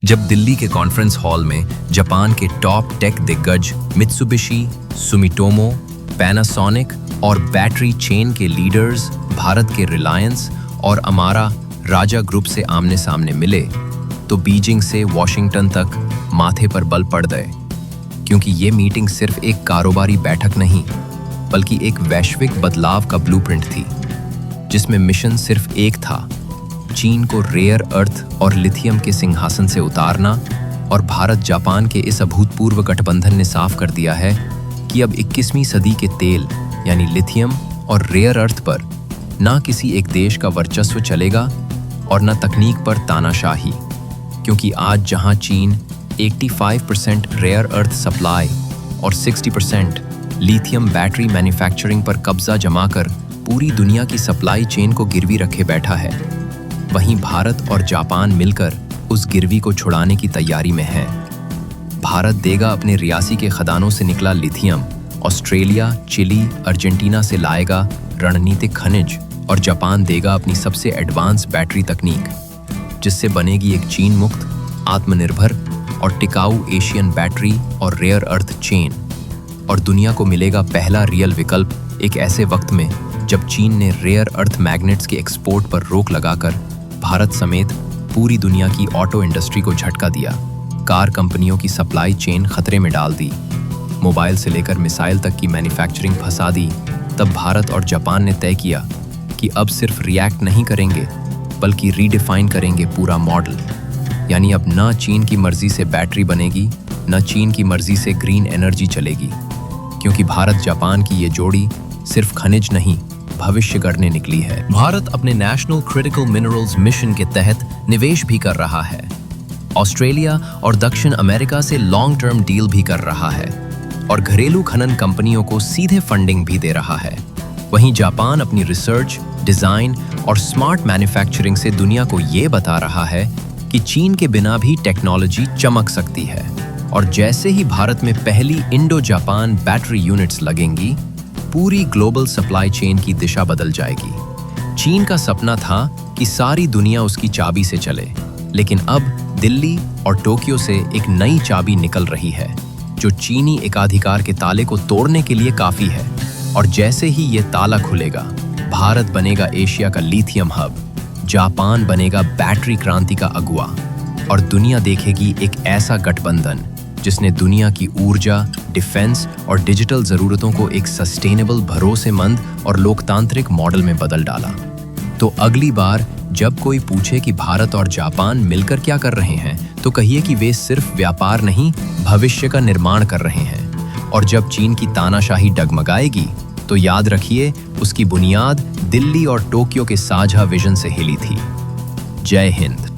जब दिल्ली के conference hall में जापान के टॉप टेक दिग्गज मित्सुबिशी, सुमिटोमो, पैनासोनिक और बैटरी चेन के लीडर्स भारत के रिलायंस और अमारा राजा ग्रुप से आमने सामने मिले, तो बीजिंग से वॉशिंगटन तक माथे पर बल पड़ गए, क्योंकि ये मीटिंग सिर्फ एक कारोबारी बैठक नहीं, बल्कि एक वैश्विक बदलाव का ब्लूप्रिंट थी, जिसमें मिशन सिर्फ एक था: चीन को रेयर अर्थ और लिथियम के सिंहासन से उतारना। और भारत जापान के इस अभूतपूर्व गठबंधन ने साफ कर दिया है कि अब 21वीं सदी के तेल यानी लिथियम और रेयर अर्थ पर ना किसी एक देश का वर्चस्व चलेगा और न तकनीक पर तानाशाही, क्योंकि आज जहां चीन 85% रेयर अर्थ सप्लाई और 60% लिथियम बैटरी मैन्युफैक्चरिंग पर कब्जा जमाकर पूरी दुनिया की सप्लाई चेन को गिरवी रखे बैठा है, वहीं भारत और जापान मिलकर उस गिरवी को छुड़ाने की तैयारी में है। भारत देगा अपने रियासी के खदानों से निकला लिथियम, ऑस्ट्रेलिया, चिली, अर्जेंटीना से लाएगा रणनीतिक खनिज, और जापान देगा अपनी सबसे एडवांस बैटरी तकनीक, जिससे बनेगी एक चीन मुक्त, आत्मनिर्भर और टिकाऊ एशियन बैटरी और रेयर अर्थ चेन। और दुनिया को मिलेगा पहला रियल विकल्प एक ऐसे वक्त में जब चीन ने रेयर अर्थ मैग्नेट्स के एक्सपोर्ट पर रोक लगाकर भारत समेत पूरी दुनिया की ऑटो इंडस्ट्री को झटका दिया, कार कंपनियों की सप्लाई चेन खतरे में डाल दी, मोबाइल से लेकर मिसाइल तक की मैन्युफैक्चरिंग फंसा दी। तब भारत और जापान ने तय किया कि अब सिर्फ रिएक्ट नहीं करेंगे, बल्कि रीडिफाइन करेंगे पूरा मॉडल। यानी अब न चीन की मर्जी से बैटरी बनेगी, न चीन की मर्जी से ग्रीन एनर्जी चलेगी, क्योंकि भारत जापान की ये जोड़ी सिर्फ खनिज नहीं, भविष्य गढ़ने निकली है। भारत अपने नेशनल क्रिटिकल मिनरल्स मिशन के तहत निवेश भी कर रहा है। ऑस्ट्रेलिया और दक्षिण अमेरिका से लॉन्ग टर्म डील भी कर रहा है और घरेलू खनन कंपनियों को सीधे फंडिंग भी दे रहा है। वहीं जापान अपनी रिसर्च, डिजाइन और स्मार्ट मैन्युफैक्चरिंग से दुनिया को ये बता रहा है कि चीन के बिना भी टेक्नोलॉजी चमक सकती है। और जैसे ही भारत में पहली इंडो जापान बैटरी यूनिट्स लगेंगी, पूरी ग्लोबल सप्लाई चेन की दिशा बदल जाएगी। चीन का सपना था कि सारी दुनिया उसकी चाबी से चले, लेकिन अब दिल्ली और टोक्यो से एक नई चाबी निकल रही है, जो चीनी एकाधिकार के ताले को तोड़ने के लिए काफी है। और जैसे ही ये ताला खुलेगा, भारत बनेगा एशिया का लिथियम हब, जापान बनेगा बैटरी क्रांति का अगुआ, और दुनिया देखेगी एक ऐसा गठबंधन जिसने दुनिया की ऊर्जा, डिफेंस और डिजिटल जरूरतों को एक सस्टेनेबल, भरोसेमंद और लोकतांत्रिक मॉडल में बदल डाला। तो अगली बार जब कोई पूछे कि भारत और जापान मिलकर क्या कर रहे हैं, तो कहिए कि वे सिर्फ व्यापार नहीं, भविष्य का निर्माण कर रहे हैं। और जब चीन की तानाशाही डगमगाएगी, तो याद रखिए उसकी बुनियाद दिल्ली और टोक्यो के साझा विजन से हिली थी। जय हिंद।